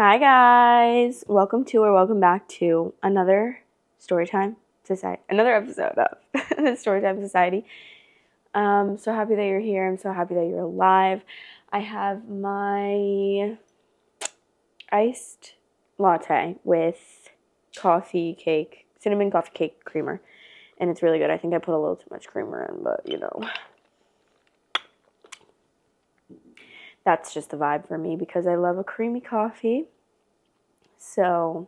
Hi guys, welcome back to another Storytime Society, another episode of Storytime Society. So happy that you're here. I'm so happy that you're alive. I have my iced latte with cinnamon coffee cake creamer, and it's really good. I think I put a little too much creamer in, but that's just the vibe for me because I love a creamy coffee. So,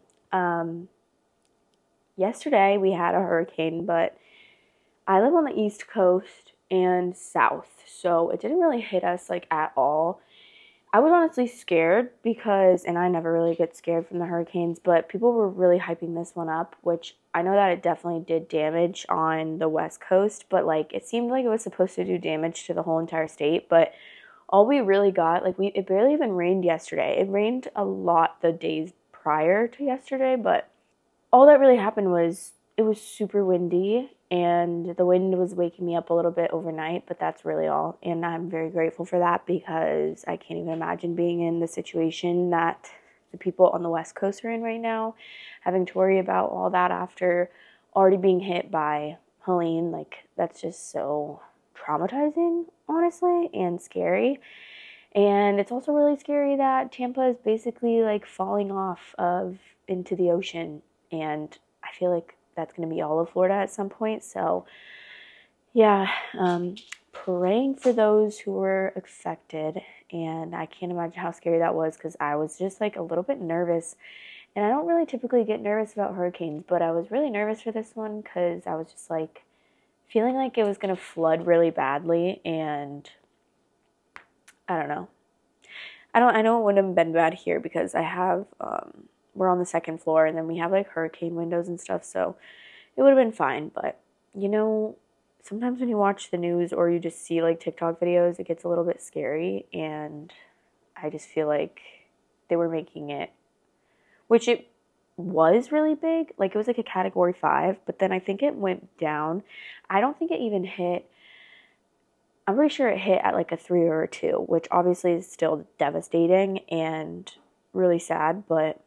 yesterday we had a hurricane, but I live on the East Coast and South, so it didn't really hit us at all. I was honestly scared and I never really get scared from the hurricanes, but people were really hyping this one up, which I know that it definitely did damage on the West Coast, but it seemed like it was supposed to do damage to the whole entire state, but all we really got, it barely even rained yesterday. It rained a lot the days prior to yesterday, but all that really happened was it was super windy and the wind was waking me up a little bit overnight, but that's really all. And I'm very grateful for that because I can't even imagine being in the situation that the people on the West Coast are in right now, having to worry about all that after already being hit by Helene. That's just so traumatizing, honestly, and scary. And it's also really scary that Tampa is basically falling off into the ocean, and I feel like that's going to be all of Florida at some point. So yeah, praying for those who were affected. And I can't imagine how scary that was because I was just a little bit nervous. And I don't really typically get nervous about hurricanes, but I was really nervous for this one because I was just feeling like it was going to flood really badly, and I don't know. I know it wouldn't have been bad here because we're on the second floor and then we have hurricane windows and stuff, so it would have been fine. But sometimes when you watch the news or you just see TikTok videos, it gets a little bit scary, and I just feel like they were making it, which it was really big. It was a category 5, but then I think it went down. I don't think it even hit. I'm pretty sure it hit at a 3 or a 2, which obviously is still devastating and really sad, but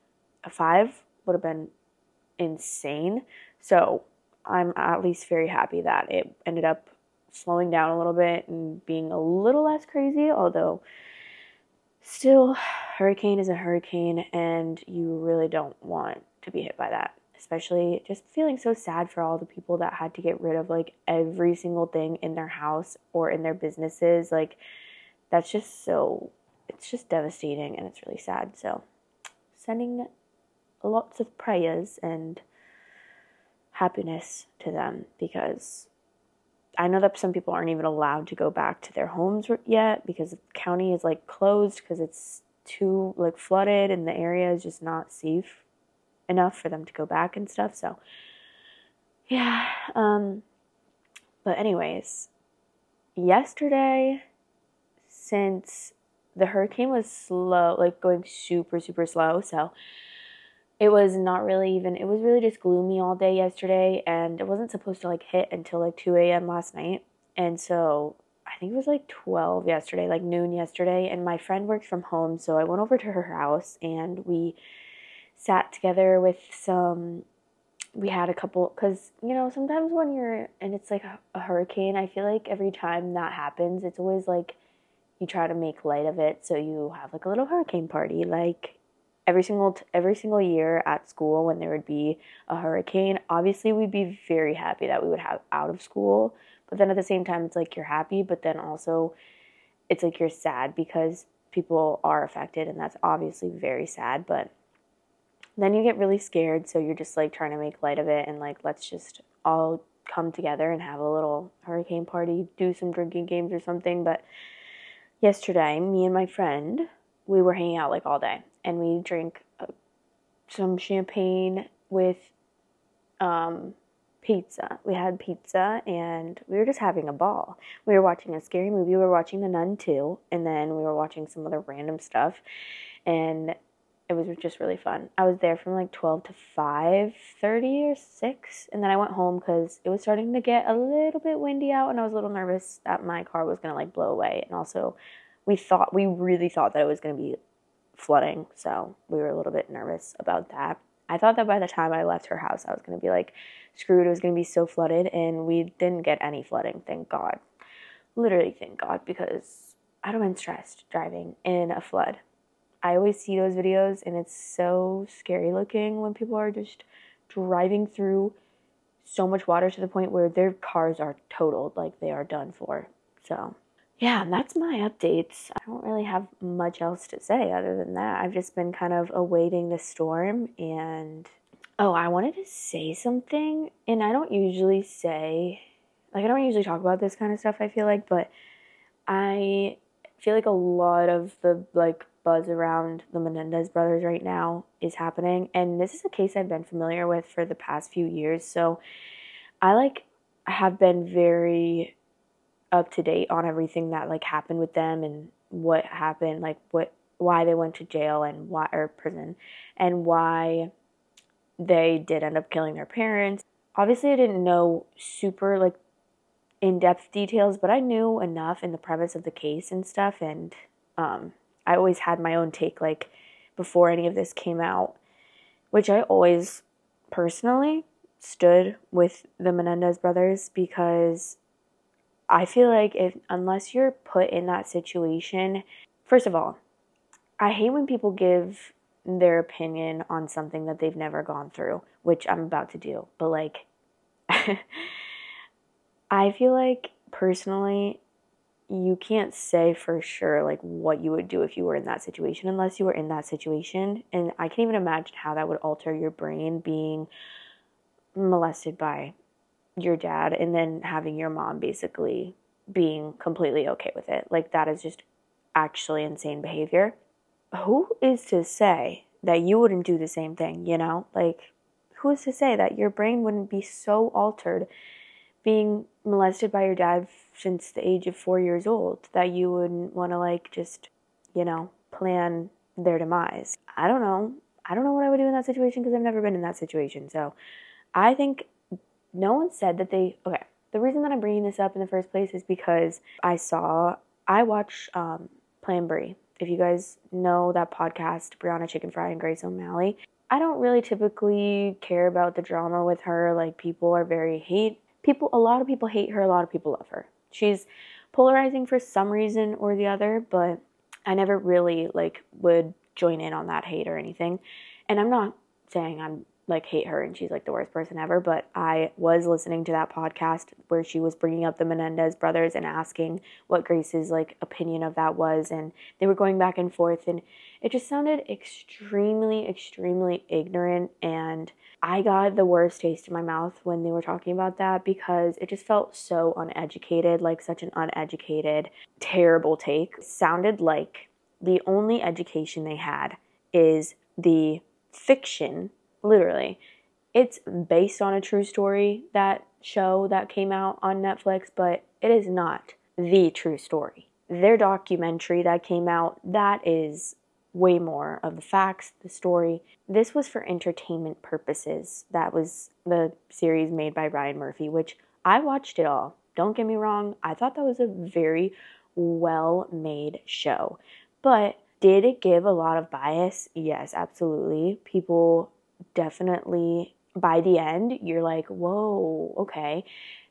a 5 would have been insane. So I'm at least very happy that it ended up slowing down a little bit and being a little less crazy, although still, hurricane is a hurricane and you really don't want to be hit by that. Especially just feeling so sad for all the people that had to get rid of every single thing in their house or in their businesses. That's just it's just devastating and it's really sad. So sending lots of prayers and happiness to them, because I know that some people aren't even allowed to go back to their homes yet because the county is closed because it's too flooded and the area is just not safe enough for them to go back and stuff. So yeah, but anyways, yesterday, since the hurricane was slow, going super slow, so it was not really even, it was really just gloomy all day yesterday, and it wasn't supposed to hit until 2 a.m. last night. And so I think it was 12 yesterday, noon yesterday, and my friend worked from home, so I went over to her house and we sat together with we had a couple, because sometimes when you're, and it's a hurricane, I feel every time that happens, it's always you try to make light of it, so you have a little hurricane party, every single year at school. When there would be a hurricane, obviously we'd be very happy that we would have out of school, but then at the same time it's you're happy, but then also it's you're sad because people are affected, and that's obviously very sad. But then you get really scared, so you're just trying to make light of it and let's just all come together and have a little hurricane party, do some drinking games or something. But yesterday, me and my friend, we were hanging out all day, and we drank some champagne with pizza. We had pizza and we were just having a ball. We were watching a scary movie. We were watching The Nun 2, and then we were watching some other random stuff, and it was just really fun. I was there from 12 to 5:30 or 6, and then I went home because it was starting to get a little bit windy out, and I was a little nervous that my car was going to blow away. And also, we really thought that it was going to be flooding, so we were a little bit nervous about that. I thought that by the time I left her house, I was going to be like screwed. It was going to be so flooded, and we didn't get any flooding, thank God. Literally, thank God, because I don't been stressed driving in a flood. I always see those videos, and it's so scary looking when people are just driving through so much water to the point where their cars are totaled, like they are done for. So yeah, and that's my updates. I don't really have much else to say other than that. I've just been kind of awaiting the storm. And oh, I wanted to say something, and I don't usually talk about this kind of stuff, I feel like, but I feel like a lot of the like buzz around the Menendez brothers right now is happening, and this is a case I've been familiar with for the past few years, so I have been very up to date on everything that like happened with them and what happened, like why they went to jail and why, or prison, and why they did end up killing their parents. Obviously, I didn't know super like in-depth details, but I knew enough in the premise of the case and stuff, and I always had my own take like before any of this came out, which I always personally stood with the Menendez brothers, because I feel like unless you're put in that situation, first of all, I hate when people give their opinion on something that they've never gone through, which I'm about to do, but like I feel like personally you can't say for sure like what you would do if you were in that situation unless you were in that situation, and I can't even imagine how that would alter your brain, being molested by your dad and then having your mom basically being completely okay with it. Like, that is just actually insane behavior. Who is to say that you wouldn't do the same thing, you know? Like, who is to say that your brain wouldn't be so altered being molested by your dad since the age of 4 years old that you wouldn't want to like just, you know, plan their demise? I don't know. I don't know what I would do in that situation because I've never been in that situation. So I think no one said that they, okay, the reason that I'm bringing this up in the first place is because I watch Plan Brie. If you guys know that podcast, Brianna Chicken Fry and Grace O'Malley, I don't really typically care about the drama with her. Like, a lot of people hate her, a lot of people love her. She's polarizing for some reason or the other, but I never really like would join in on that hate or anything. And I'm not saying I'm like hate her and she's like the worst person ever, but I was listening to that podcast where she was bringing up the Menendez brothers and asking what Grace's like opinion of that was, and they were going back and forth, and it just sounded extremely, extremely ignorant, and I got the worst taste in my mouth when they were talking about that because it just felt so uneducated, like such an uneducated, terrible take. It sounded like the only education they had is the fiction. Literally, it's based on a true story, that show that came out on Netflix, but it is not the true story. Their documentary that came out, that is way more of the facts, the story. This was for entertainment purposes. That was the series made by Ryan Murphy, which I watched it all. Don't get me wrong, I thought that was a very well-made show. But did it give a lot of bias? Yes, absolutely. People definitely, by the end, you're like, whoa, okay.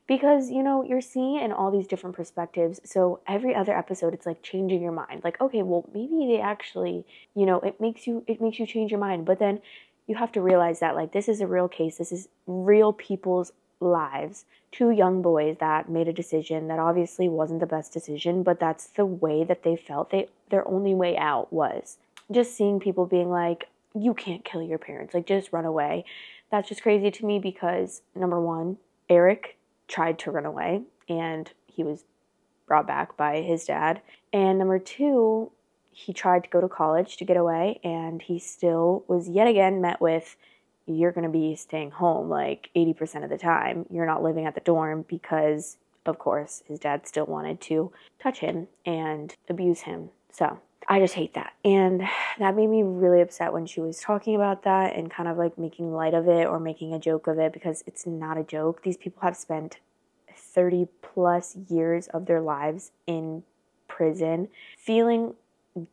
Because, you know, you're seeing it in all these different perspectives. So every other episode, it's like changing your mind. Like, okay, well, maybe they actually, you know, it makes you change your mind. But then you have to realize that, like, this is a real case. This is real people's lives. Two young boys that made a decision that obviously wasn't the best decision, but that's the way that they felt. Their only way out was just seeing people being like, you can't kill your parents, like, just run away. That's just crazy to me because, number one, Eric tried to run away and he was brought back by his dad. And number two, he tried to go to college to get away and he still was yet again met with, you're going to be staying home like 80% of the time. You're not living at the dorm, because, of course, his dad still wanted to touch him and abuse him. So I just hate that. And that made me really upset when she was talking about that and kind of like making light of it or making a joke of it, because it's not a joke. These people have spent 30 plus years of their lives in prison, feeling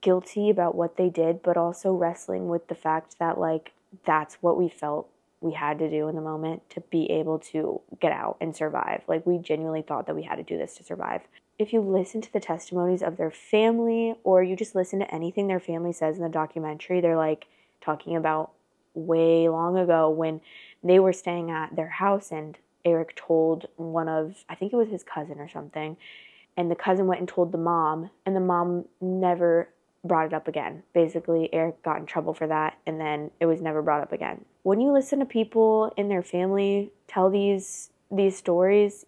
guilty about what they did, but also wrestling with the fact that, like, that's what we felt we had to do in the moment to be able to get out and survive. Like, we genuinely thought that we had to do this to survive. If you listen to the testimonies of their family, or you just listen to anything their family says in the documentary, they're like talking about way long ago when they were staying at their house and Eric told one of, I think it was his cousin or something, and the cousin went and told the mom, and the mom never brought it up again. Basically, Eric got in trouble for that, and then it was never brought up again. When you listen to people in their family tell these stories,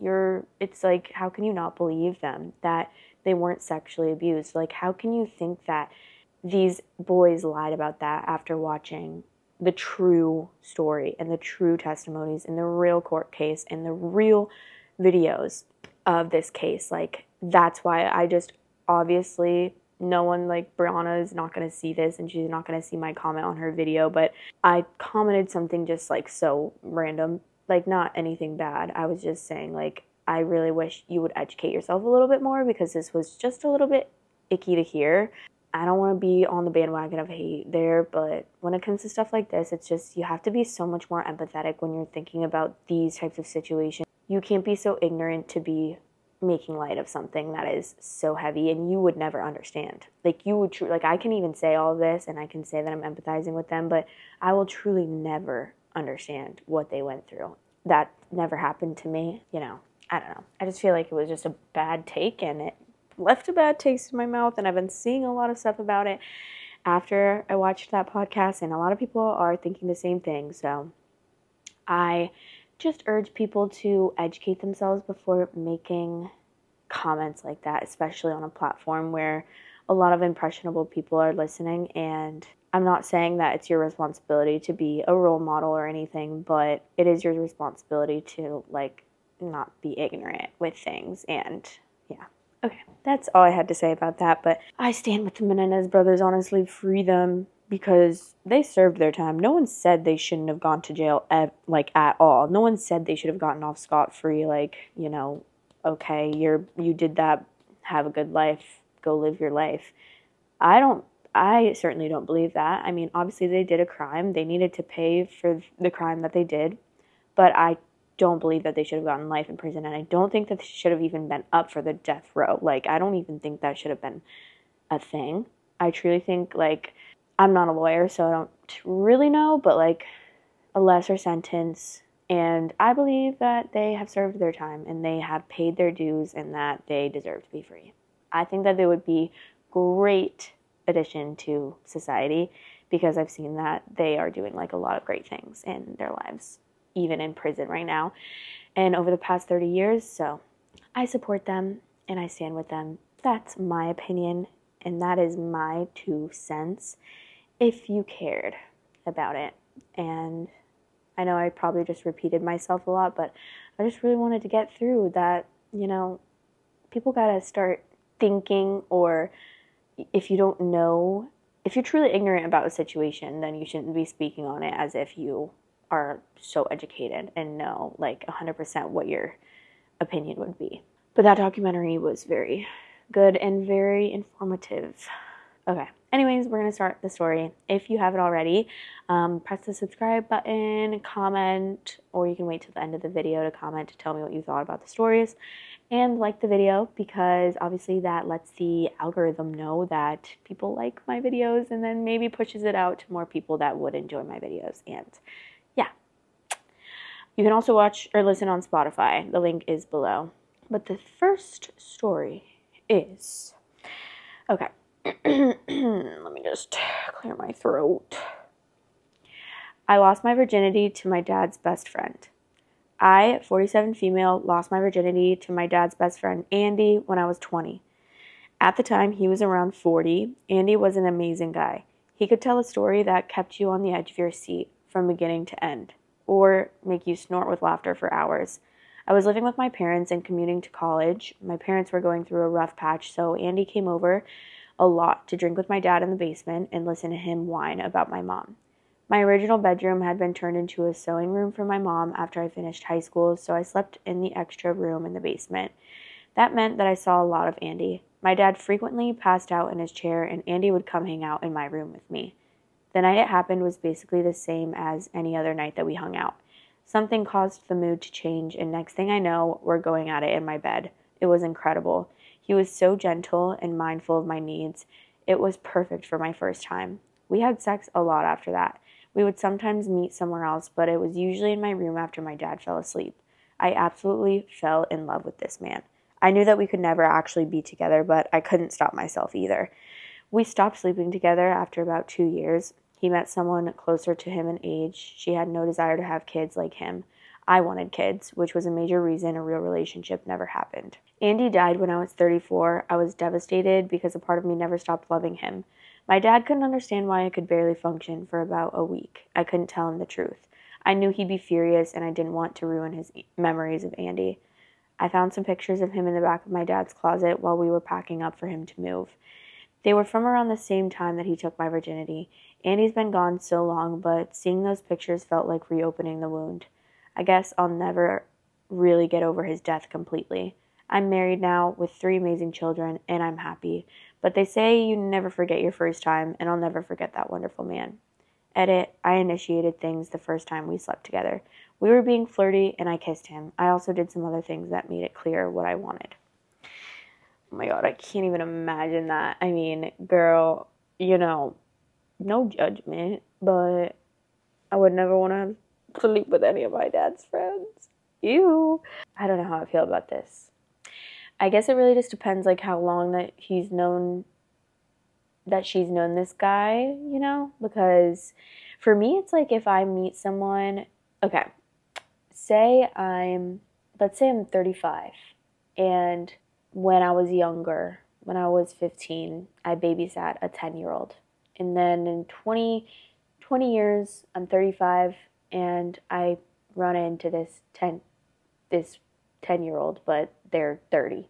it's like, how can you not believe them that they weren't sexually abused? Like, how can you think that these boys lied about that after watching the true story and the true testimonies and the real court case and the real videos of this case? Like, that's why I just, obviously, no one, like, Brianna is not going to see this and she's not going to see my comment on her video, but I commented something just, like, so random, like, not anything bad. I was just saying, like, I really wish you would educate yourself a little bit more, because this was just a little bit icky to hear. I don't want to be on the bandwagon of hate there, but when it comes to stuff like this, it's just, you have to be so much more empathetic when you're thinking about these types of situations. You can't be so ignorant to be making light of something that is so heavy, and you would never understand. Like, you would like, I can even say all of this and I can say that I'm empathizing with them, but I will truly never understand what they went through. That never happened to me. You know, I don't know. I just feel like it was just a bad take, and it left a bad taste in my mouth, and I've been seeing a lot of stuff about it after I watched that podcast, and a lot of people are thinking the same thing. So I just urge people to educate themselves before making comments like that, especially on a platform where a lot of impressionable people are listening. And I'm not saying that it's your responsibility to be a role model or anything, but it is your responsibility to, like, not be ignorant with things. And yeah. Okay, that's all I had to say about that, but I stand with the Menendez brothers, honestly. Free them, because they served their time. No one said they shouldn't have gone to jail, at all. No one said they should have gotten off scot-free, like, you know, okay, you did that, have a good life, go live your life. I certainly don't believe that. I mean, obviously they did a crime. They needed to pay for the crime that they did, but I don't believe that they should have gotten life in prison, and I don't think that they should have even been up for the death row. Like, I don't even think that should have been a thing. I truly think, like, I'm not a lawyer, so I don't really know, but, like, a lesser sentence, and I believe that they have served their time, and they have paid their dues, and that they deserve to be free. I think that they would be great addition to society, because I've seen that they are doing, like, a lot of great things in their lives, even in prison right now and over the past 30 years. So I support them and I stand with them. That's my opinion, and that is my 2 cents, if you cared about it. And I know I probably just repeated myself a lot, but I just really wanted to get through that, you know, people gotta start thinking, or if you don't know, if you're truly ignorant about a situation, then you shouldn't be speaking on it as if you are so educated and know, like, 100% what your opinion would be. But that documentary was very good and very informative. Okay, anyways, we're going to start the story. If you haven't already, press the subscribe button, comment, or you can wait till the end of the video to comment to tell me what you thought about the stories, and like the video, because obviously that lets the algorithm know that people like my videos, and then maybe pushes it out to more people that would enjoy my videos. And yeah, you can also watch or listen on Spotify. The link is below. But the first story is, okay, let me just clear my throat. I lost my virginity to my dad's best friend. I, 47 female, lost my virginity to my dad's best friend, Andy, when I was 20. At the time, he was around 40. Andy was an amazing guy. He could tell a story that kept you on the edge of your seat from beginning to end, or make you snort with laughter for hours. I was living with my parents and commuting to college. My parents were going through a rough patch, so Andy came over a lot to drink with my dad in the basement and listen to him whine about my mom. My original bedroom had been turned into a sewing room for my mom after I finished high school, so I slept in the extra room in the basement. That meant that I saw a lot of Andy. My dad frequently passed out in his chair, and Andy would come hang out in my room with me. The night it happened was basically the same as any other night that we hung out. Something caused the mood to change, and next thing I know, we're going at it in my bed. It was incredible. He was so gentle and mindful of my needs. It was perfect for my first time. We had sex a lot after that. We would sometimes meet somewhere else, but it was usually in my room after my dad fell asleep. I absolutely fell in love with this man. I knew that we could never actually be together, but I couldn't stop myself either. We stopped sleeping together after about 2 years. He met someone closer to him in age. She had no desire to have kids like him. I wanted kids, which was a major reason a real relationship never happened. Andy died when I was 34. I was devastated because a part of me never stopped loving him. My dad couldn't understand why I could barely function for about a week. I couldn't tell him the truth. I knew he'd be furious, and I didn't want to ruin his memories of Andy. I found some pictures of him in the back of my dad's closet while we were packing up for him to move. They were from around the same time that he took my virginity. Andy's been gone so long, but seeing those pictures felt like reopening the wound. I guess I'll never really get over his death completely. I'm married now with 3 amazing children, and I'm happy. But they say you never forget your first time, and I'll never forget that wonderful man. Edit, I initiated things the first time we slept together. We were being flirty, and I kissed him. I also did some other things that made it clear what I wanted. Oh my God, I can't even imagine that. I mean, girl, no judgment, but I would never want to sleep with any of my dad's friends. Ew. I don't know how I feel about this. I guess it really just depends, like, how long that she's known this guy, because for me, it's like if I meet someone, okay, let's say I'm 35, and when I was younger, when I was 15, I babysat a 10-year-old. And then in 20 years, I'm 35, and I run into this 10-year-old, but they're 30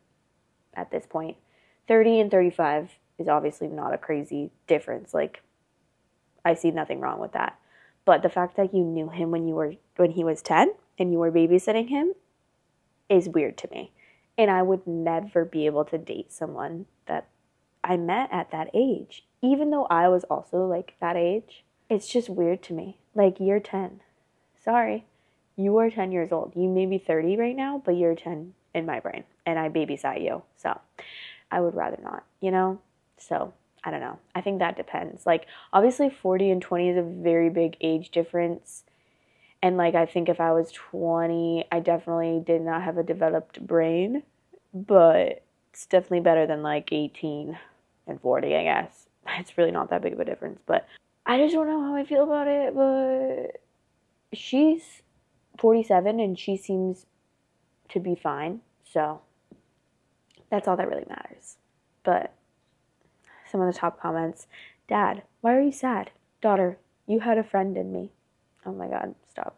at this point. 30 and 35 is obviously not a crazy difference. Like, I see nothing wrong with that. But the fact that you knew him when he was 10 and you were babysitting him is weird to me. And I would never be able to date someone that I met at that age. Even though I was also like that age, it's just weird to me. Like, you're 10. Sorry. You are 10 years old. You may be 30 right now, but you're 10 in my brain. And I babysat you. So I would rather not, So I don't know. I think that depends. Like, obviously 40 and 20 is a very big age difference. And like, I think if I was 20, I definitely did not have a developed brain. But it's definitely better than like 18 and 40, I guess. It's really not that big of a difference. But I just don't know how I feel about it. But she's 47 and she seems to be fine. So that's all that really matters. But some of the top comments. Dad, why are you sad? Daughter, you had a friend in me. Oh my God, stop.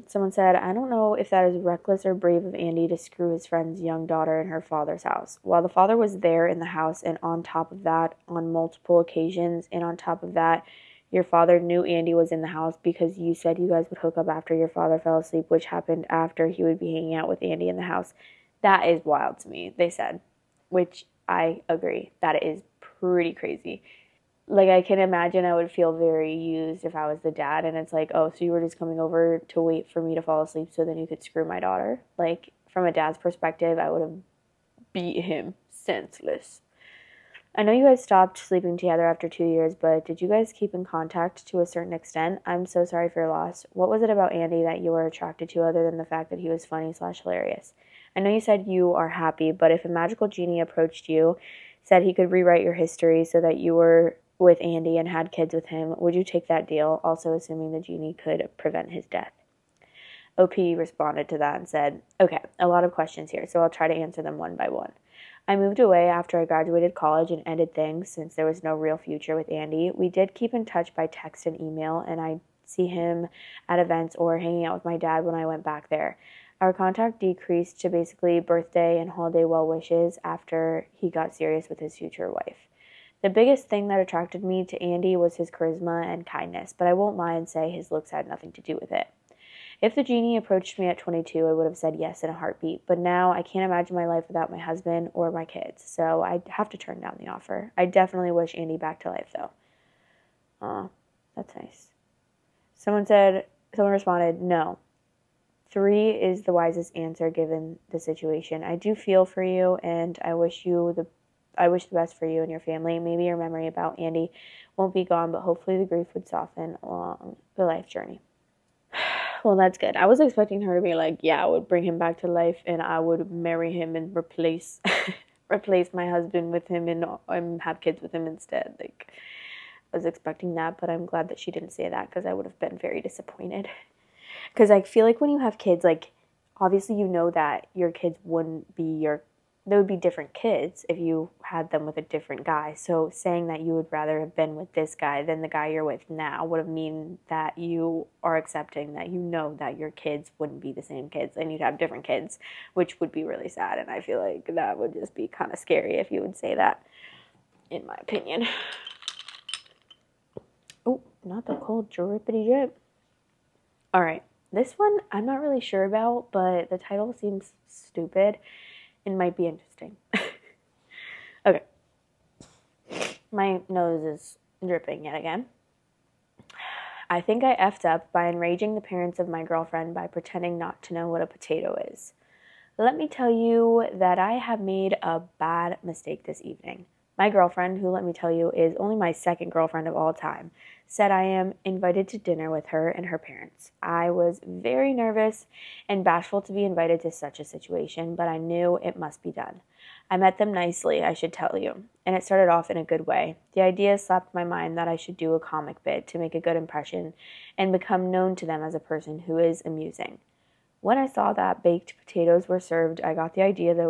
Someone said, I don't know if that is reckless or brave of Andy to screw his friend's young daughter in her father's house. While the father was there in the house, and on top of that, on multiple occasions, and on top of that, your father knew Andy was in the house because you said you guys would hook up after your father fell asleep, which happened after he would be hanging out with Andy in the house. That is wild to me, they said, which I agree. That is pretty crazy. Like, I can imagine I would feel very used if I was the dad, and it's like, oh, so you were just coming over to wait for me to fall asleep so then you could screw my daughter? Like, from a dad's perspective, I would have beat him senseless. I know you guys stopped sleeping together after 2 years, but did you guys keep in contact to a certain extent? I'm so sorry for your loss. What was it about Andy that you were attracted to other than the fact that he was funny/hilarious? I know you said you are happy, but if a magical genie approached you, said he could rewrite your history so that you were with Andy and had kids with him, would you take that deal, also assuming the genie could prevent his death? OP responded to that and said, okay, a lot of questions here, so I'll try to answer them one by one. I moved away after I graduated college and ended things since there was no real future with Andy. We did keep in touch by text and email, and I'd see him at events or hanging out with my dad when I went back there. Our contact decreased to basically birthday and holiday well wishes after he got serious with his future wife. The biggest thing that attracted me to Andy was his charisma and kindness, but I won't lie and say his looks had nothing to do with it. If the genie approached me at 22, I would have said yes in a heartbeat. But now I can't imagine my life without my husband or my kids. So I have to turn down the offer. I definitely wish Andy back to life, though. Aw, that's nice. Someone responded, no. 3 is the wisest answer given the situation. I do feel for you, and I wish the best for you and your family. Maybe your memory about Andy won't be gone, but hopefully the grief would soften along the life journey. Well, that's good. I was expecting her to be like, yeah, I would bring him back to life and I would marry him and replace my husband with him and have kids with him instead. Like, I was expecting that, but I'm glad that she didn't say that because I would have been very disappointed. Because I feel like when you have kids, like, obviously you know that your kids wouldn't be they would be different kids if you had them with a different guy. So saying that you would rather have been with this guy than the guy you're with now would have mean that you are accepting that you know that your kids wouldn't be the same kids and you'd have different kids, which would be really sad. And I feel like that would just be kind of scary if you would say that, in my opinion. Oh, not the cold drippity drip. All right. This one I'm not really sure about, but the title seems stupid and might be interesting. Okay. My nose is dripping yet again. I think I effed up by enraging the parents of my girlfriend by pretending not to know what a potato is. Let me tell you that I have made a bad mistake this evening. My girlfriend, who, let me tell you, is only my second girlfriend of all time, said I am invited to dinner with her and her parents. I was very nervous and bashful to be invited to such a situation, but I knew it must be done. I met them nicely, I should tell you, and it started off in a good way. The idea slapped my mind that I should do a comic bit to make a good impression and become known to them as a person who is amusing. When I saw that baked potatoes were served, I got the idea that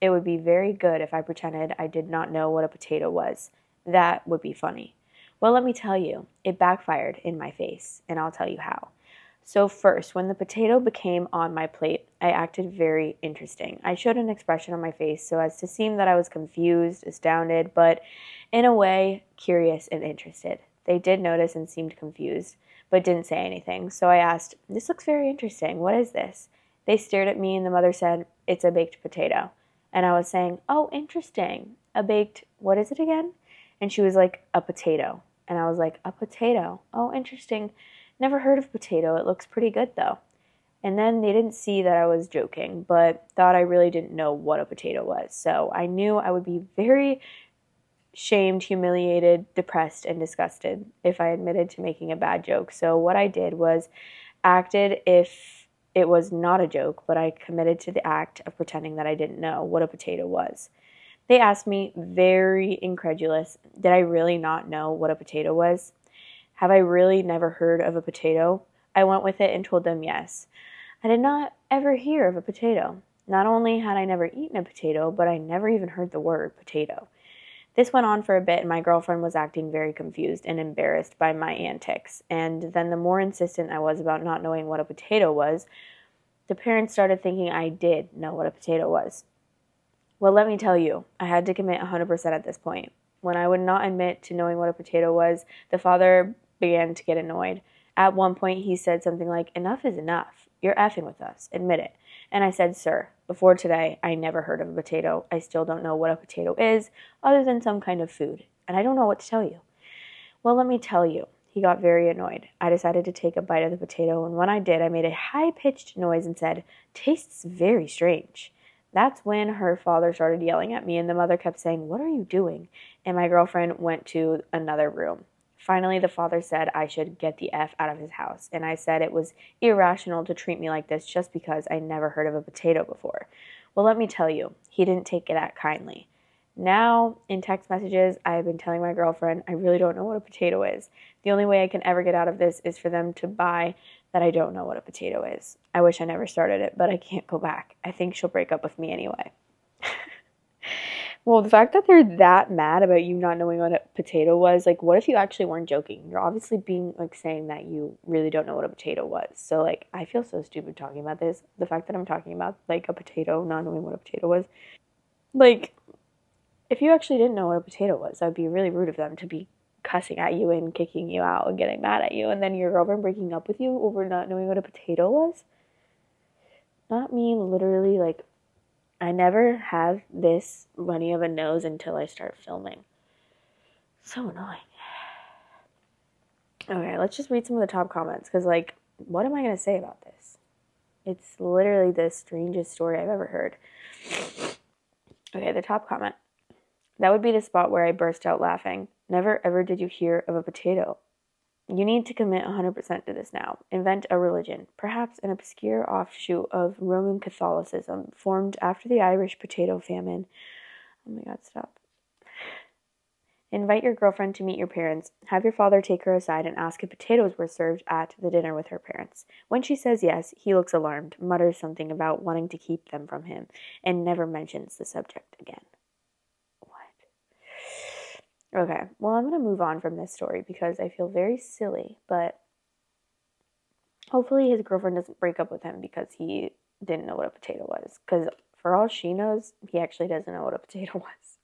it would be very good if I pretended I did not know what a potato was. That would be funny. Well, let me tell you, it backfired in my face, and I'll tell you how. So first, when the potato became on my plate, I acted very interesting. I showed an expression on my face so as to seem that I was confused, astounded, but in a way, curious and interested. They did notice and seemed confused, but didn't say anything. So I asked, "This looks very interesting. What is this?" They stared at me and the mother said, "It's a baked potato." And I was saying, "Oh, interesting. A baked, what is it again?" And she was like, "A potato." And I was like, "A potato. Oh, interesting. Never heard of potato. It looks pretty good though." And then they didn't see that I was joking, but thought I really didn't know what a potato was. So I knew I would be very shamed, humiliated, depressed, and disgusted if I admitted to making a bad joke. So what I did was acted if it was not a joke, but I committed to the act of pretending that I didn't know what a potato was. They asked me, very incredulous, did I really not know what a potato was? Have I really never heard of a potato? I went with it and told them yes. I did not ever hear of a potato. Not only had I never eaten a potato, but I never even heard the word potato. This went on for a bit, and my girlfriend was acting very confused and embarrassed by my antics. And then the more insistent I was about not knowing what a potato was, the parents started thinking I did know what a potato was. Well, let me tell you, I had to commit 100% at this point. When I would not admit to knowing what a potato was, the father began to get annoyed. At one point, he said something like, "Enough is enough. You're effing with us. Admit it." And I said, "Sir, before today, I never heard of a potato. I still don't know what a potato is, other than some kind of food. And I don't know what to tell you." Well, let me tell you. He got very annoyed. I decided to take a bite of the potato, and when I did, I made a high-pitched noise and said, "Tastes very strange." That's when her father started yelling at me, and the mother kept saying, "What are you doing?" And my girlfriend went to another room. Finally, the father said I should get the F out of his house, and I said it was irrational to treat me like this just because I never heard of a potato before. Well, let me tell you, he didn't take it that kindly. Now, in text messages, I have been telling my girlfriend I really don't know what a potato is. The only way I can ever get out of this is for them to buy that I don't know what a potato is. I wish I never started it, but I can't go back. I think she'll break up with me anyway. Well, the fact that they're that mad about you not knowing what a potato was, like, what if you actually weren't joking? You're obviously being, like, saying that you really don't know what a potato was. So, like, I feel so stupid talking about this. The fact that I'm talking about, like, a potato, not knowing what a potato was. Like, if you actually didn't know what a potato was, that would be really rude of them to be cussing at you and kicking you out and getting mad at you, and then your girlfriend breaking up with you over not knowing what a potato was? Not me, literally, like, I never have this runny of a nose until I start filming. So annoying. Okay, let's just read some of the top comments, because, like, what am I going to say about this? It's literally the strangest story I've ever heard. Okay, the top comment. That would be the spot where I burst out laughing. Never ever did you hear of a potato. You need to commit 100% to this now. Invent a religion, perhaps an obscure offshoot of Roman Catholicism, formed after the Irish potato famine. Oh my God, stop. Invite your girlfriend to meet your parents. Have your father take her aside and ask if potatoes were served at the dinner with her parents. When she says yes, he looks alarmed, mutters something about wanting to keep them from him, and never mentions the subject again. Okay, well, I'm going to move on from this story because I feel very silly, but hopefully his girlfriend doesn't break up with him because he didn't know what a potato was. Because for all she knows, he actually doesn't know what a potato was.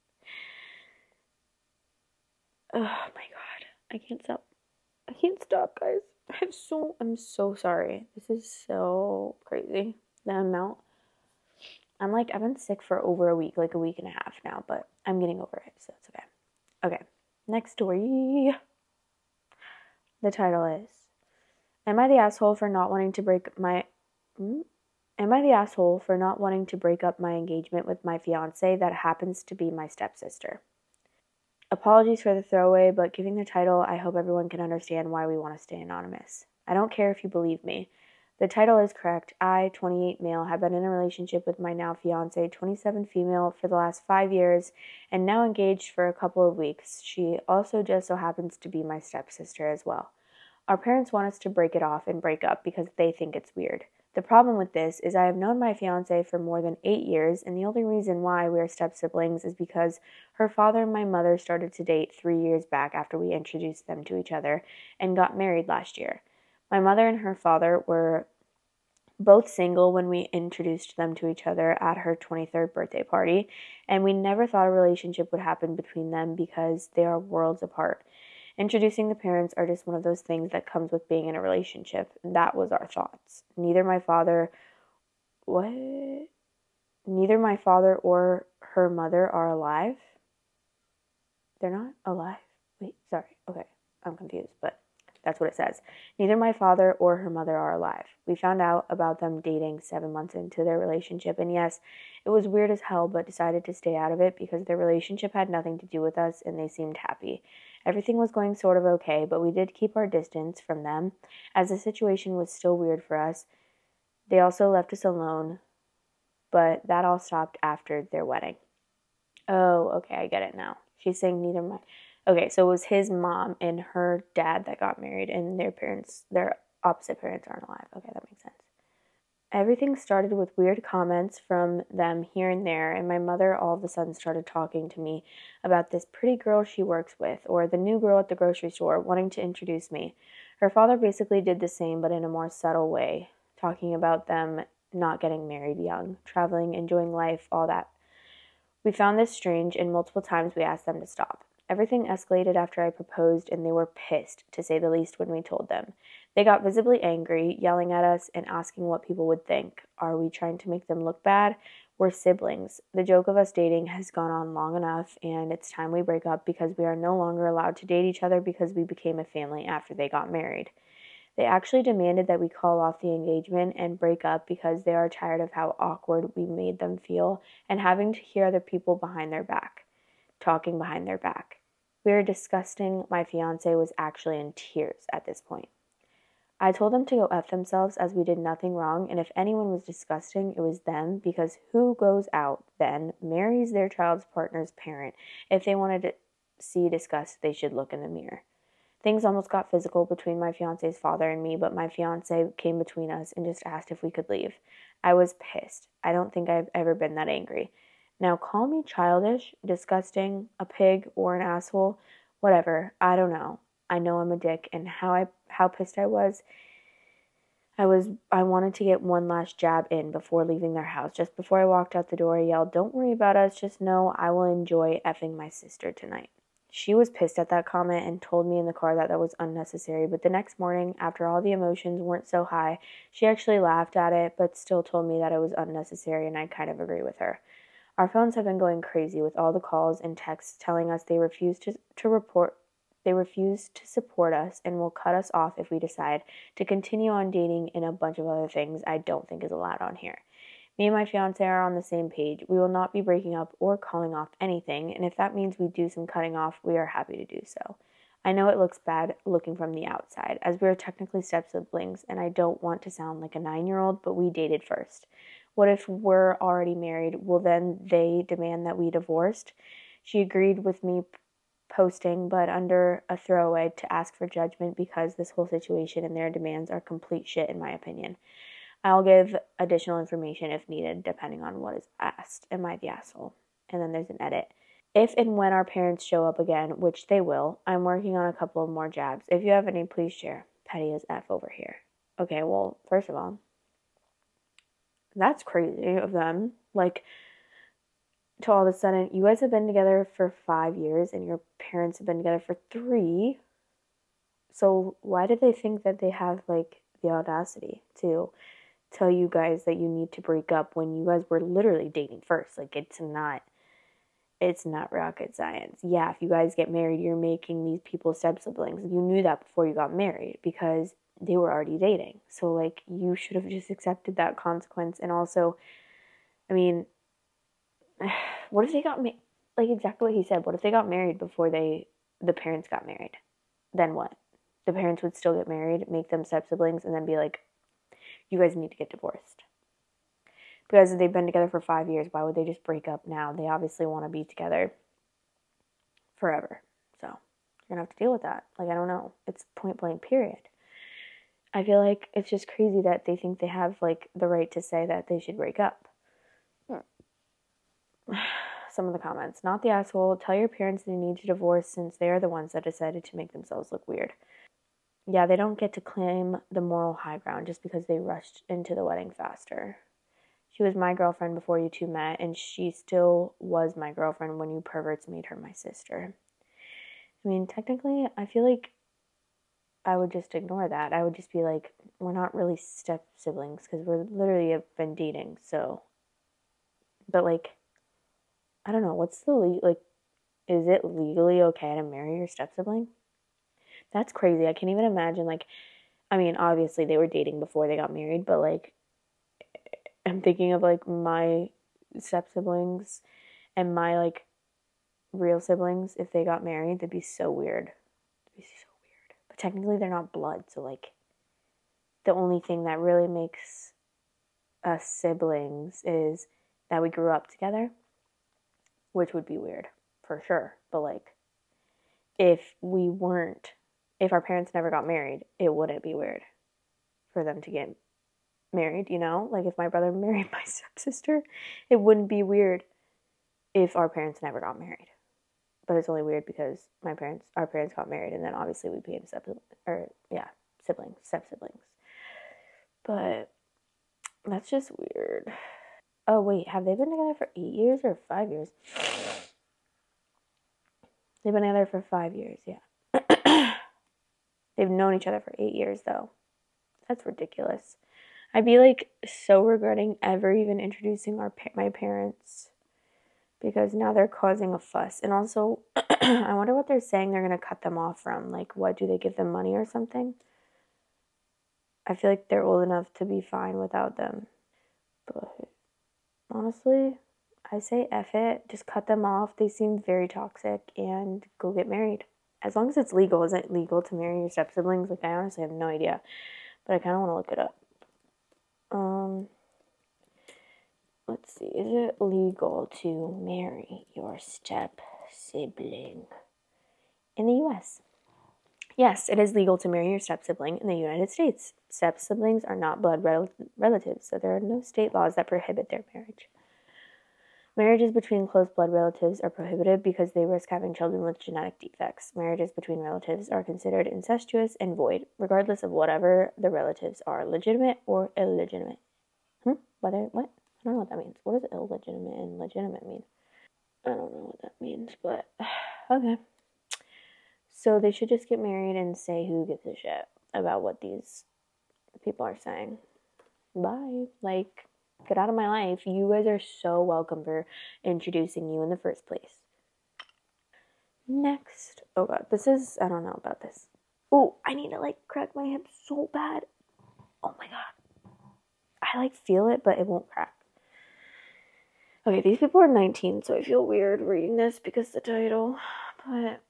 Oh my God, I can't stop. I can't stop, guys. I'm so sorry. This is so crazy. The amount. I've been sick for over a week, like a week and a half now, but I'm getting over it, so it's okay. Okay, next story. The title is, Am I the asshole for not wanting to break up my engagement with my fiance that happens to be my stepsister? Apologies for the throwaway, but giving the title, I hope everyone can understand why we want to stay anonymous. I don't care if you believe me. The title is correct. I, 28 male, have been in a relationship with my now fiance, 27 female, for the last 5 years, and now engaged for a couple of weeks. She also just so happens to be my stepsister as well. Our parents want us to break it off and break up because they think it's weird. The problem with this is I have known my fiance for more than 8 years, and the only reason why we are step-siblings is because her father and my mother started to date 3 years back after we introduced them to each other and got married last year. My mother and her father were both single when we introduced them to each other at her 23rd birthday party, and we never thought a relationship would happen between them because they are worlds apart. Introducing the parents are just one of those things that comes with being in a relationship. That was our thoughts. Neither my father or her mother are alive. They're not alive? Wait, sorry. Okay, I'm confused, but that's what it says. Neither my father or her mother are alive. We found out about them dating 7 months into their relationship, and yes, it was weird as hell, but decided to stay out of it because their relationship had nothing to do with us and they seemed happy. Everything was going sort of okay, but we did keep our distance from them as the situation was still weird for us. They also left us alone, but that all stopped after their wedding. Oh, okay, I get it now. She's saying Okay, so it was his mom and her dad that got married, and their opposite parents aren't alive. Okay, that makes sense. Everything started with weird comments from them here and there, and my mother all of a sudden started talking to me about this pretty girl she works with, or the new girl at the grocery store, wanting to introduce me. Her father basically did the same, but in a more subtle way, talking about them not getting married young, traveling, enjoying life, all that. We found this strange, and multiple times we asked them to stop. Everything escalated after I proposed, and they were pissed, to say the least, when we told them. They got visibly angry, yelling at us and asking what people would think. Are we trying to make them look bad? We're siblings. The joke of us dating has gone on long enough, and it's time we break up because we are no longer allowed to date each other because we became a family after they got married. They actually demanded that we call off the engagement and break up because they are tired of how awkward we made them feel and having to hear other people talking behind their back. We were disgusting. My fiance was actually in tears at this point. I told them to go F themselves as we did nothing wrong, and if anyone was disgusting, it was them, because who goes out then, marries their child's partner's parent? If they wanted to see disgust, they should look in the mirror. Things almost got physical between my fiance's father and me, but my fiance came between us and just asked if we could leave. I was pissed. I don't think I've ever been that angry. Now call me childish, disgusting, a pig, or an asshole, whatever. I don't know. I know I'm a dick, and how pissed I was. I wanted to get one last jab in before leaving their house. Just before I walked out the door, I yelled, "Don't worry about us. Just know I will enjoy effing my sister tonight." She was pissed at that comment and told me in the car that that was unnecessary. But the next morning, after all the emotions weren't so high, she actually laughed at it, but still told me that it was unnecessary, and I kind of agree with her. Our phones have been going crazy with all the calls and texts telling us they refuse to support us and will cut us off if we decide to continue on dating and a bunch of other things I don't think is allowed on here. Me and my fiance are on the same page. We will not be breaking up or calling off anything, and if that means we do some cutting off, we are happy to do so. I know it looks bad looking from the outside, as we are technically step siblings, and I don't want to sound like a 9-year-old, but we dated first. What if we're already married? Will then they demand that we divorced? She agreed with me posting, but under a throwaway, to ask for judgment because this whole situation and their demands are complete shit in my opinion. I'll give additional information if needed, depending on what is asked. Am I the asshole? And then there's an edit. If and when our parents show up again, which they will, I'm working on a couple of more jabs. If you have any, please share. Petty as F over here. Okay, well, first of all, that's crazy of them. Like, to all of a sudden, you guys have been together for 5 years and your parents have been together for 3. So why did they think that they have, like, the audacity to tell you guys that you need to break up when you guys were literally dating first? Like, it's not rocket science. Yeah, if you guys get married, you're making these people step siblings. You knew that before you got married because they were already dating. So, like, you should have just accepted that consequence. And also, I mean, what if they got like exactly what he said? What if they got married before the parents got married? Then what? The parents would still get married, make them step siblings, and then be like, you guys need to get divorced. Because they've been together for 5 years, why would they just break up now? They obviously want to be together forever. So you're going to have to deal with that. Like, I don't know. It's point blank, period. I feel like it's just crazy that they think they have, like, the right to say that they should break up. Some of the comments. Not the asshole. Tell your parents they need to divorce since they are the ones that decided to make themselves look weird. Yeah, they don't get to claim the moral high ground just because they rushed into the wedding faster. She was my girlfriend before you two met, and she still was my girlfriend when you perverts made her my sister. I mean, technically, I feel like I would just ignore that. I would just be like, we're not really step siblings because we're literally have been dating, so. But, like, I don't know, what's the like, is it legally okay to marry your step sibling? That's crazy. I can't even imagine, like, I mean, obviously they were dating before they got married, but, like, I'm thinking of, like, my step siblings and my, like, real siblings. If they got married, that'd be so weird. It'd be so weird. But technically they're not blood, so, like, the only thing that really makes us siblings is that we grew up together, which would be weird, for sure. But, like, if our parents never got married, it wouldn't be weird for them to get married, you know? Like, if my brother married my stepsister, it wouldn't be weird if our parents never got married. But it's only weird because our parents got married, and then obviously we became step siblings. But that's just weird. Oh, wait, have they been together for 8 years or 5 years? They've been together for 5 years, yeah. They've known each other for 8 years, though. That's ridiculous. I'd be, like, so regretting ever even introducing my parents because now they're causing a fuss. And also, I wonder what they're saying they're going to cut them off from. Like, what, do they give them money or something? I feel like they're old enough to be fine without them. But honestly, I say F it. Just cut them off. They seem very toxic and go get married. As long as it's legal. Is it legal to marry your step-siblings? Like, I honestly have no idea. But I kind of want to look it up. Let's see. Is it legal to marry your step-sibling in the U.S.? Yes, it is legal to marry your step-sibling in the United States. Step-siblings are not blood relatives, so there are no state laws that prohibit their marriage. Marriages between close blood relatives are prohibited because they risk having children with genetic defects. Marriages between relatives are considered incestuous and void, regardless of whatever the relatives are, legitimate or illegitimate. What? I don't know what that means. What does illegitimate and legitimate mean? I don't know what that means, but okay. So they should just get married and say who gives a shit about what these people are saying. Bye. Like, get out of my life. You guys are so welcome for introducing you in the first place. Next. Oh god, I don't know about this. Oh, I need to like crack my hip so bad. Oh my god. I like feel it, but it won't crack. Okay, these people are 19, so I feel weird reading this because the title, but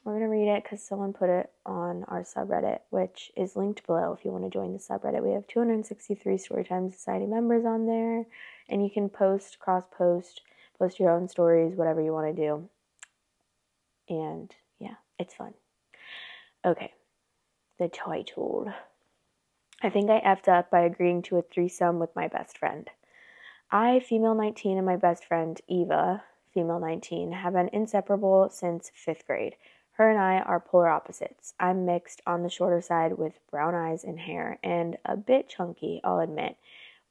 we're gonna read it because someone put it on our subreddit, which is linked below if you want to join the subreddit. We have 263 Storytime Society members on there, and you can post, cross-post, post your own stories, whatever you want to do. And yeah, it's fun. Okay, the title. I think I effed up by agreeing to a threesome with my best friend. I, female 19, and my best friend, Eva, female 19, have been inseparable since 5th grade. Her and I are polar opposites. I'm mixed on the shorter side with brown eyes and hair, and a bit chunky, I'll admit,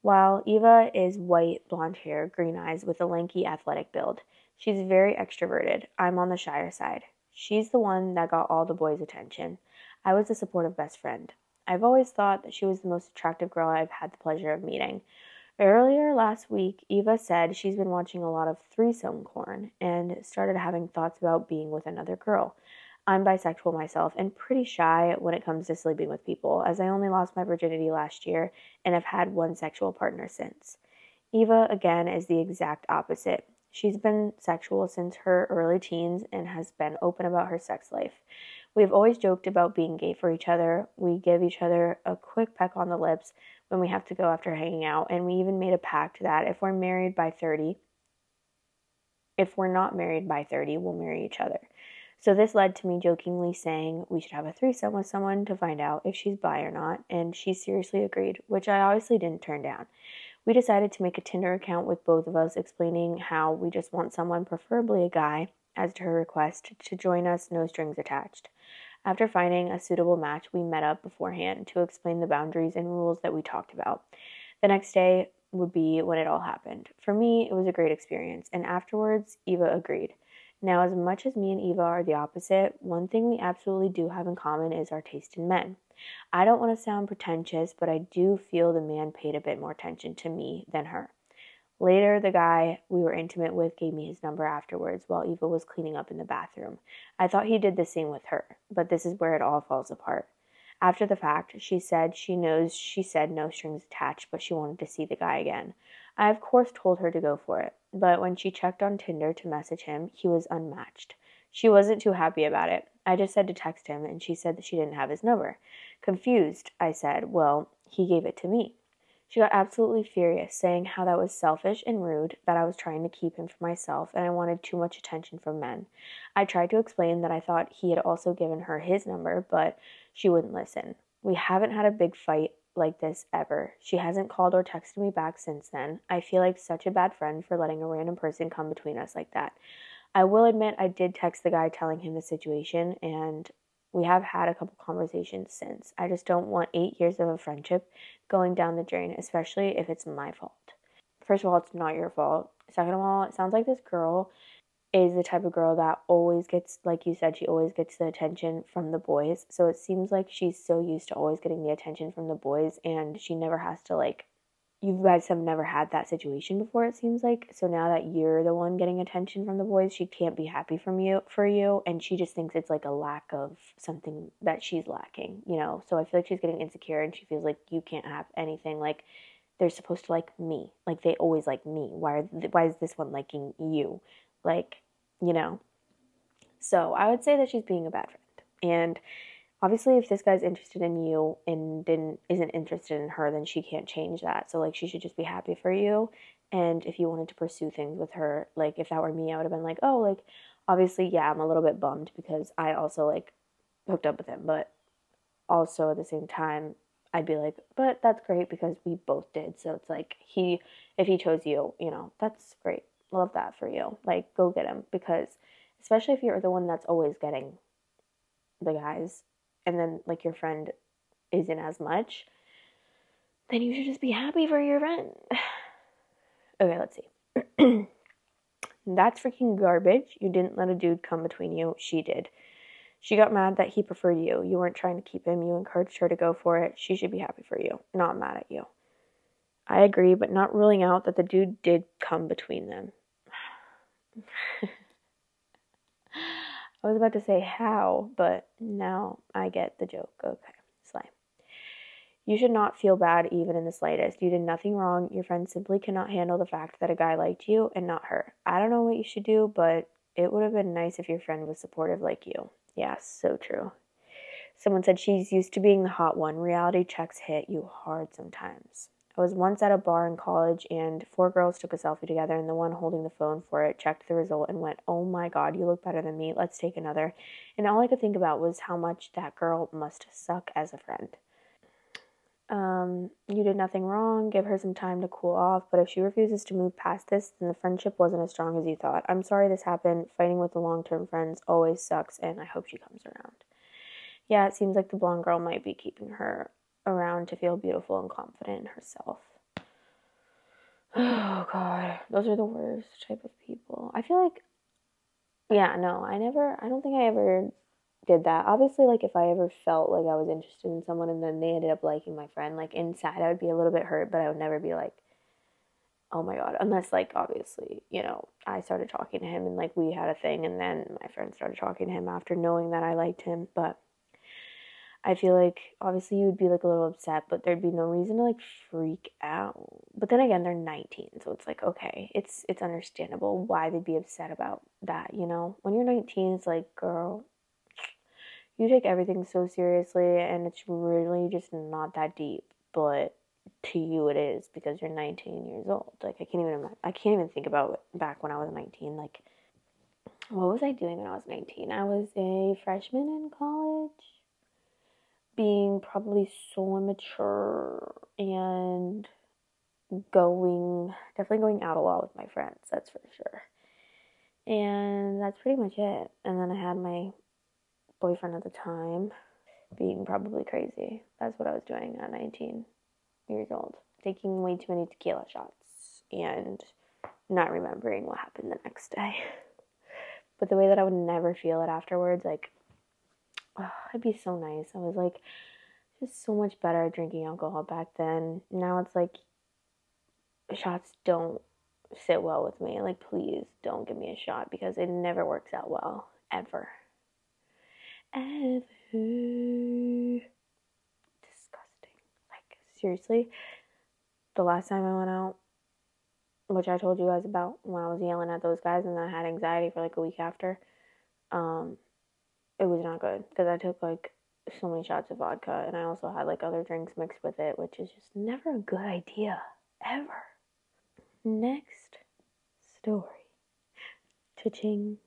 while Eva is white, blonde hair, green eyes, with a lanky, athletic build. She's very extroverted. I'm on the shyer side. She's the one that got all the boys' attention. I was a supportive best friend. I've always thought that she was the most attractive girl I've had the pleasure of meeting. Earlier last week, Eva said she's been watching a lot of threesome porn and started having thoughts about being with another girl. I'm bisexual myself and pretty shy when it comes to sleeping with people, as I only lost my virginity last year and have had one sexual partner since. Eva, again, is the exact opposite. She's been sexual since her early teens and has been open about her sex life. We've always joked about being gay for each other. We give each other a quick peck on the lips when we have to go after hanging out, and we even made a pact that if we're not married by 30, we'll marry each other. So this led to me jokingly saying we should have a threesome with someone to find out if she's bi or not, and she seriously agreed, which I obviously didn't turn down. We decided to make a Tinder account with both of us, explaining how we just want someone, preferably a guy, as to her request, to join us, no strings attached. After finding a suitable match, we met up beforehand to explain the boundaries and rules that we talked about. The next day would be when it all happened. For me, it was a great experience, and afterwards, Eva agreed. Now, as much as me and Eva are the opposite, one thing we absolutely do have in common is our taste in men. I don't want to sound pretentious, but I do feel the man paid a bit more attention to me than her. Later, the guy we were intimate with gave me his number afterwards while Eva was cleaning up in the bathroom. I thought he did the same with her, but this is where it all falls apart. After the fact, she said she knows she said no strings attached, but she wanted to see the guy again. I, of course, told her to go for it, but when she checked on Tinder to message him, he was unmatched. She wasn't too happy about it. I just said to text him, and she said that she didn't have his number. Confused, I said, well, he gave it to me. She got absolutely furious, saying how that was selfish and rude, that I was trying to keep him for myself and I wanted too much attention from men. I tried to explain that I thought he had also given her his number, but she wouldn't listen. We haven't had a big fight like this ever. She hasn't called or texted me back since then. I feel like such a bad friend for letting a random person come between us like that. I will admit I did text the guy telling him the situation, and we have had a couple conversations since. I just don't want 8 years of a friendship going down the drain, especially if it's my fault. First of all, it's not your fault. Second of all, it sounds like this girl is the type of girl that always gets, like you said, she always gets the attention from the boys. So it seems like she's so used to always getting the attention from the boys, and she never has to, like, you guys have never had that situation before, it seems like. So now that you're the one getting attention from the boys, she can't be happy for you, and she just thinks it's like a lack of something that she's lacking, you know? So I feel like she's getting insecure, and she feels like you can't have anything. Like, they're supposed to like me. Like, they always like me. Why is this one liking you? Like, you know? So I would say that she's being a bad friend. And obviously, if this guy's interested in you and isn't interested in her, then she can't change that. So, like, she should just be happy for you. And if you wanted to pursue things with her, like, if that were me, I would have been like, oh, like, obviously, yeah, I'm a little bit bummed because I also, like, hooked up with him. But also at the same time, I'd be like, but that's great because we both did. So it's like, if he chose you, you know, that's great. Love that for you. Like, go get him, because especially if you're the one that's always getting the guys, and then, like, your friend isn't as much, then you should just be happy for your friend. Okay, let's see. That's freaking garbage. You didn't let a dude come between you. She did. She got mad that he preferred you. You weren't trying to keep him. You encouraged her to go for it. She should be happy for you, not mad at you. I agree, but not ruling out that the dude did come between them. I was about to say how, but now I get the joke. Okay, slay. You should not feel bad even in the slightest. You did nothing wrong. Your friend simply cannot handle the fact that a guy liked you and not her. I don't know what you should do, but it would have been nice if your friend was supportive like you. Yeah, so true. Someone said she's used to being the hot one. Reality checks hit you hard sometimes. I was once at a bar in college and 4 girls took a selfie together, and the one holding the phone for it checked the result and went, "Oh my god, you look better than me. Let's take another." And all I could think about was how much that girl must suck as a friend. You did nothing wrong. Give her some time to cool off. But if she refuses to move past this, then the friendship wasn't as strong as you thought. I'm sorry this happened. Fighting with the long-term friends always sucks, and I hope she comes around. Yeah, it seems like the blonde girl might be keeping her around to feel beautiful and confident in herself. Oh, God. Those are the worst type of people. I feel like, yeah, no, I don't think I ever did that. Obviously, like, if I ever felt like I was interested in someone and then they ended up liking my friend, like, inside I would be a little bit hurt, but I would never be like, oh my god, unless, like, obviously, I started talking to him and, like, we had a thing, and then my friend started talking to him after knowing that I liked him. But I feel like obviously you would be like a little upset, but there'd be no reason to like freak out. But then again, they're 19, so it's like, okay, it's understandable why they'd be upset about that, When you're 19, it's like, girl, you take everything so seriously and it's really just not that deep, but to you it is because you're 19 years old. Like, I can't even think about back when I was 19. Like, what was I doing when I was 19? I was a freshman in college, being probably so immature and definitely going out a lot with my friends, that's for sure. And that's pretty much it. And then I had my boyfriend at the time, being probably crazy. That's what I was doing at 19 years old. Taking way too many tequila shots and not remembering what happened the next day. But the way that I would never feel it afterwards, like, oh, it'd be so nice. I was like, just so much better at drinking alcohol back then. Now it's like, shots don't sit well with me. Like, please don't give me a shot because it never works out well. Ever. Ever. Disgusting. Like, seriously, the last time I went out, which I told you guys about when I was yelling at those guys and then I had anxiety for like a week after, it was not good because I took like so many shots of vodka and I also had like other drinks mixed with it, which is just never a good idea. Ever. Next story. Cha-ching.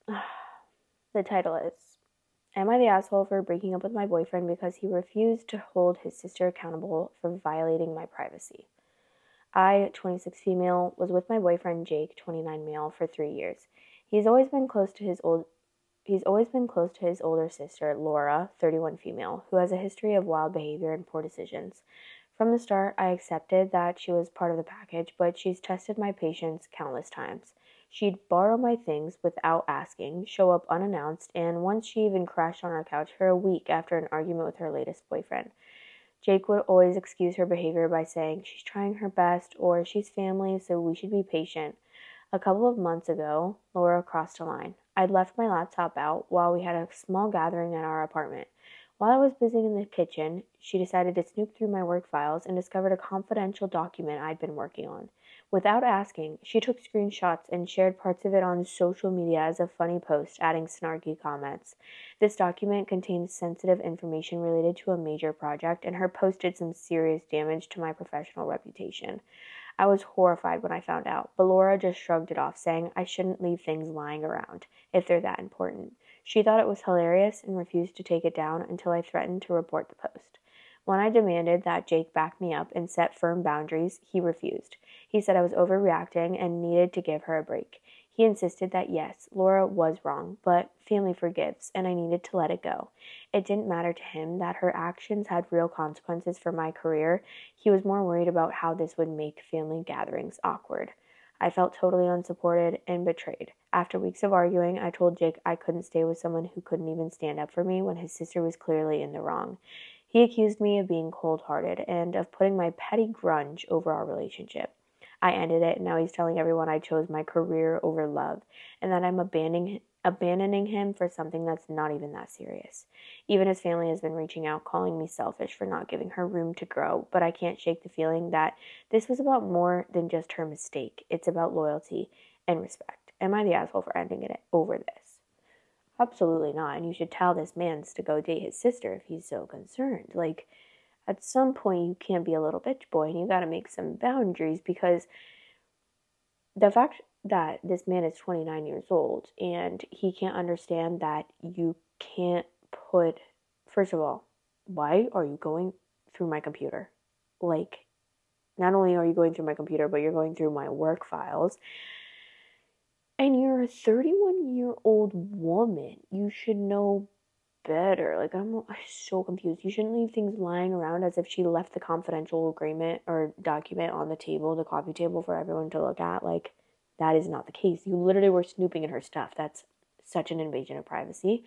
The title is, Am I the asshole for breaking up with my boyfriend because he refused to hold his sister accountable for violating my privacy? I, 26 female, was with my boyfriend Jake, 29 male, for 3 years. He's always been close to his older sister, Laura, 31 female, who has a history of wild behavior and poor decisions. From the start, I accepted that she was part of the package, but she's tested my patience countless times. She'd borrow my things without asking, show up unannounced, and once she even crashed on our couch for a week after an argument with her latest boyfriend. Jake would always excuse her behavior by saying she's trying her best or she's family, so we should be patient. A couple of months ago, Laura crossed a line. I'd left my laptop out while we had a small gathering at our apartment. While I was busy in the kitchen, she decided to snoop through my work files and discovered a confidential document I'd been working on. Without asking, she took screenshots and shared parts of it on social media as a funny post, adding snarky comments. This document contained sensitive information related to a major project, and her post did some serious damage to my professional reputation. I was horrified when I found out, but Laura just shrugged it off, saying I shouldn't leave things lying around if they're that important. She thought it was hilarious and refused to take it down until I threatened to report the post. When I demanded that Jake back me up and set firm boundaries, he refused. He said I was overreacting and needed to give her a break. He insisted that yes, Laura was wrong, but family forgives, and I needed to let it go. It didn't matter to him that her actions had real consequences for my career. He was more worried about how this would make family gatherings awkward. I felt totally unsupported and betrayed. After weeks of arguing, I told Jake I couldn't stay with someone who couldn't even stand up for me when his sister was clearly in the wrong. He accused me of being cold-hearted and of putting my petty grudge over our relationship. I ended it, and now he's telling everyone I chose my career over love, and that I'm abandoning him for something that's not even that serious. Even his family has been reaching out, calling me selfish for not giving her room to grow, but I can't shake the feeling that this was about more than just her mistake. It's about loyalty and respect. Am I the asshole for ending it over this? Absolutely not, and you should tell this man to go date his sister if he's so concerned. Like, at some point, you can't be a little bitch boy, and you gotta make some boundaries, because the fact that this man is 29 years old and he can't understand that you can't put, first of all, why are you going through my computer? Like, not only are you going through my computer, but you're going through my work files. And you're a 31-year-old woman. You should know better. Like, I'm so confused. You shouldn't leave things lying around as if she left the confidential agreement or document on the table, the coffee table, for everyone to look at. Like, that is not the case. You literally were snooping in her stuff. That's such an invasion of privacy.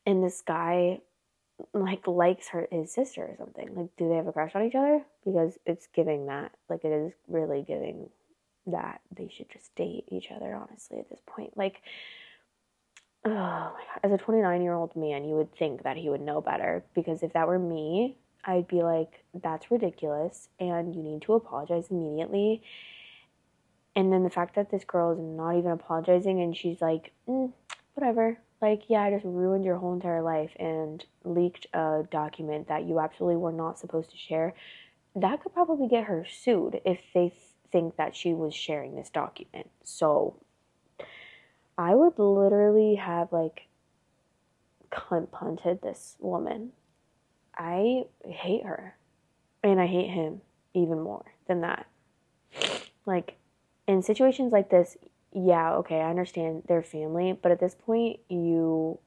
And this guy, like, likes his sister or something. Like, do they have a crush on each other? Because it's giving that. Like, it is really giving that they should just date each other, honestly, at this point. Like, oh my God. As a 29-year-old man, you would think that he would know better, because if that were me, I'd be like, that's ridiculous, and you need to apologize immediately. And then the fact that this girl is not even apologizing, and she's like, whatever. Like, yeah, I just ruined your whole entire life and leaked a document that you absolutely were not supposed to share. That could probably get her sued if they think that she was sharing this document. So I would literally have, like, punted this woman. I hate her. And I hate him even more than that. Like, in situations like this, yeah, okay, I understand their family, but at this point, your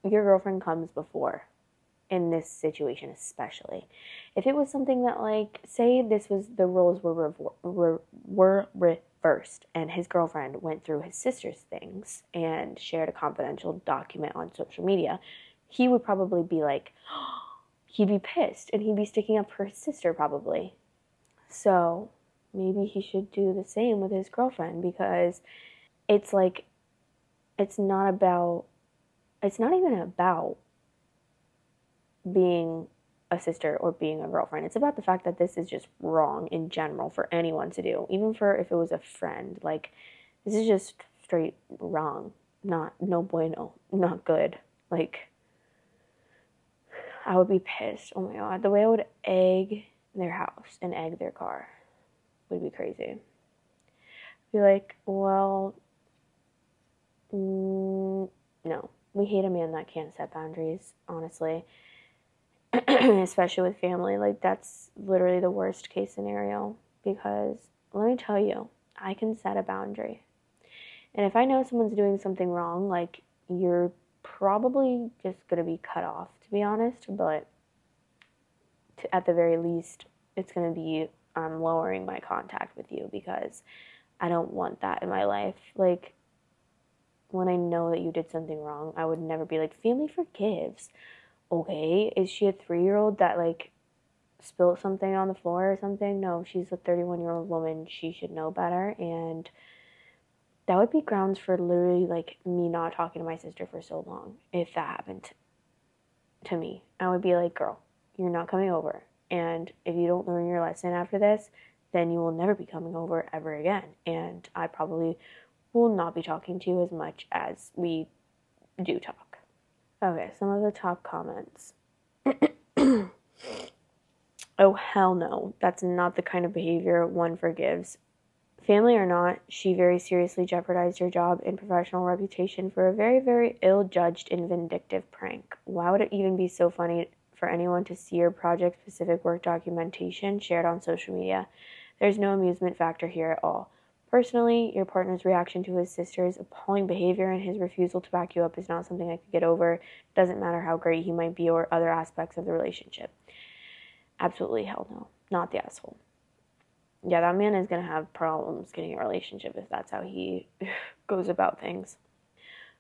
girlfriend comes before, in this situation especially. If it was something that, like, say this was, the roles were reversed, and his girlfriend went through his sister's things and shared a confidential document on social media, he would probably be like, he'd be pissed, and he'd be sticking up for his sister probably. So maybe he should do the same with his girlfriend, because it's like, it's not even about being a sister or being a girlfriend. It's about the fact that this is just wrong in general for anyone to do, even for if it was a friend. Like, this is just straight wrong. No bueno, not good. Like, I would be pissed. Oh my God, the way I would egg their house and egg their car would be crazy. Be like, well, no, we hate a man that can't set boundaries, honestly. Especially with family. Like, that's literally the worst case scenario, because let me tell you, I can set a boundary. And if I know someone's doing something wrong, like, you're probably just going to be cut off, to be honest, but at the very least, it's going to be, I'm lowering my contact with you, because I don't want that in my life. Like, when I know that you did something wrong, I would never be like, family forgives. Okay, is she a 3-year-old that, like, spilled something on the floor or something? No, she's a 31-year-old woman. She should know better, and that would be grounds for literally, like, me not talking to my sister for so long. If that happened to me, I would be like, girl, you're not coming over, and if you don't learn your lesson after this, then you will never be coming over ever again, and I probably will not be talking to you as much as we do talk. Okay, some of the top comments. Oh, hell no. That's not the kind of behavior one forgives. Family or not, she very seriously jeopardized your job and professional reputation for a very, very ill-judged and vindictive prank. Why would it even be so funny for anyone to see your project-specific work documentation shared on social media? There's no amusement factor here at all. Personally, your partner's reaction to his sister's appalling behavior and his refusal to back you up is not something I could get over. Doesn't matter how great he might be or other aspects of the relationship. Absolutely hell no. Not the asshole. Yeah, that man is going to have problems getting a relationship if that's how he goes about things.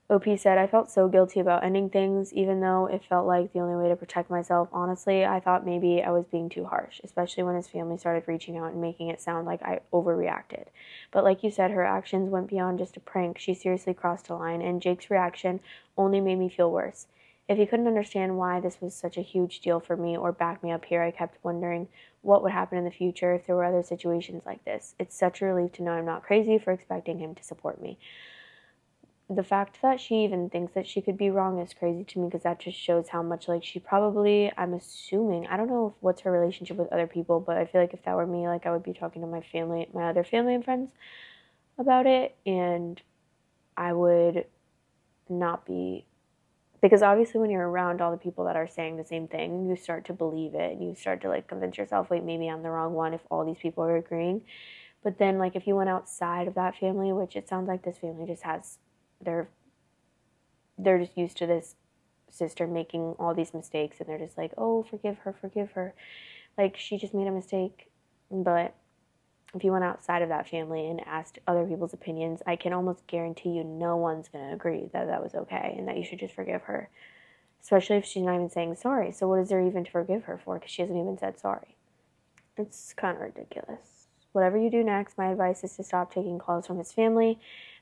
OP said, I felt so guilty about ending things, even though it felt like the only way to protect myself. Honestly, I thought maybe I was being too harsh, especially when his family started reaching out and making it sound like I overreacted. But like you said, her actions went beyond just a prank. She seriously crossed a line, and Jake's reaction only made me feel worse. If he couldn't understand why this was such a huge deal for me or back me up here, I kept wondering what would happen in the future if there were other situations like this. It's such a relief to know I'm not crazy for expecting him to support me. The fact that she even thinks that she could be wrong is crazy to me because that just shows how much like she probably, I'm assuming, I don't know what's her relationship with other people, but I feel like if that were me, like I would be talking to my family, my other family and friends about it, and I would not be, because obviously when you're around all the people that are saying the same thing, you start to believe it and you start to like convince yourself, wait, maybe I'm the wrong one if all these people are agreeing. But then like if you went outside of that family, which it sounds like this family just has their, they're just used to this sister making all these mistakes and they're just like, oh, forgive her, forgive her. Like she just made a mistake. But if you went outside of that family and asked other people's opinions, I can almost guarantee you no one's going to agree that that was okay and that you should just forgive her. Especially if she's not even saying sorry. So what is there even to forgive her for? Because she hasn't even said sorry. It's kind of ridiculous. Whatever you do next, my advice is to stop taking calls from his family.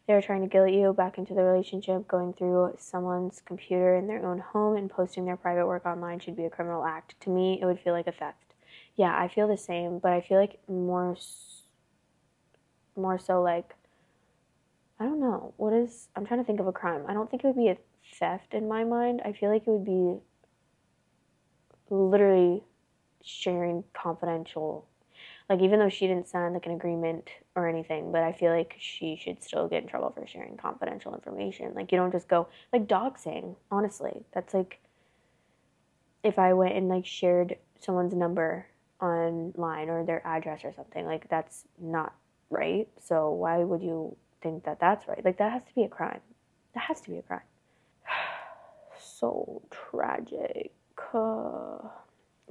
They're trying to guilt you back into the relationship. Going through someone's computer in their own home and posting their private work online should be a criminal act. To me, it would feel like a theft. Yeah, I feel the same, but I feel like more so like, I don't know. I'm trying to think of a crime. I don't think it would be a theft in my mind. I feel like it would be literally sharing confidential, like even though she didn't sign like an agreement or anything, but I feel like she should still get in trouble for sharing confidential information. Like you don't just go like doxing, honestly. That's like if I went and like shared someone's number online or their address or something, like that's not right. So why would you think that that's right? Like that has to be a crime. That has to be a crime. So tragic.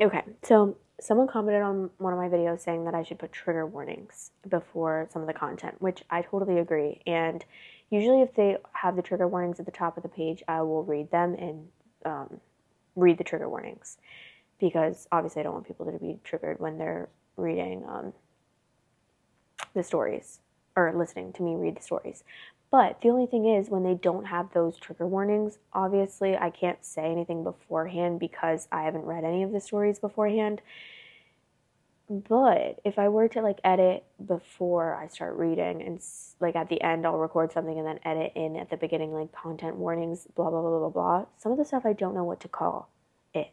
Okay, so someone commented on one of my videos saying that I should put trigger warnings before some of the content, which I totally agree. And usually if they have the trigger warnings at the top of the page, I will read them and read the trigger warnings because obviously I don't want people to be triggered when they're reading the stories or listening to me read the stories. But the only thing is, when they don't have those trigger warnings, obviously I can't say anything beforehand because I haven't read any of the stories beforehand. But if I were to like edit before I start reading and like at the end I'll record something and then edit in at the beginning like content warnings, blah blah blah blah blah. Some of the stuff I don't know what to call it.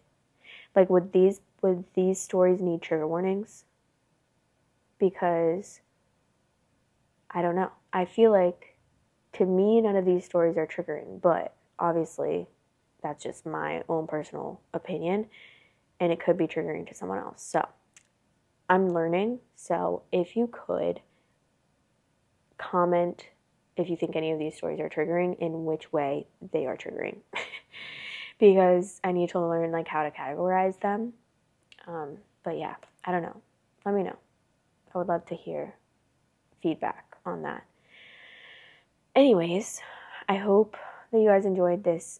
Like would these stories need trigger warnings? Because I don't know. I feel like to me, none of these stories are triggering, but obviously that's just my own personal opinion and it could be triggering to someone else. So I'm learning. So if you could comment if you think any of these stories are triggering, in which way they are triggering, because I need to learn like how to categorize them. But yeah, I don't know. Let me know. I would love to hear feedback on that. Anyways, I hope that you guys enjoyed this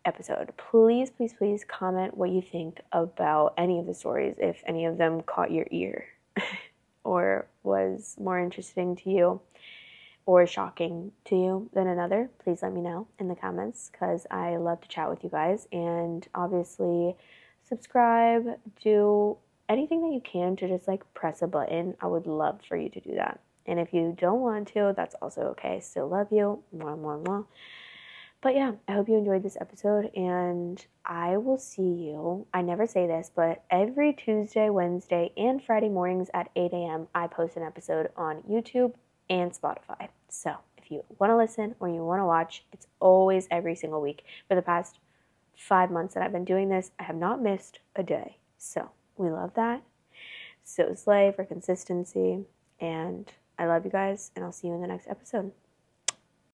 episode. Please, please, please comment what you think about any of the stories, if any of them caught your ear or was more interesting to you or shocking to you than another. Please let me know in the comments because I love to chat with you guys. And obviously, subscribe, do anything that you can to just like press a button. I would love for you to do that. And if you don't want to, that's also okay. Still love you. Mwah, mwah, mwah. But yeah, I hope you enjoyed this episode, and I will see you. I never say this, but every Tuesday, Wednesday, and Friday mornings at 8 a.m., I post an episode on YouTube and Spotify. So if you want to listen or you want to watch, it's always every single week. For the past 5 months that I've been doing this, I have not missed a day. So we love that. So slay for consistency, and I love you guys, and I'll see you in the next episode.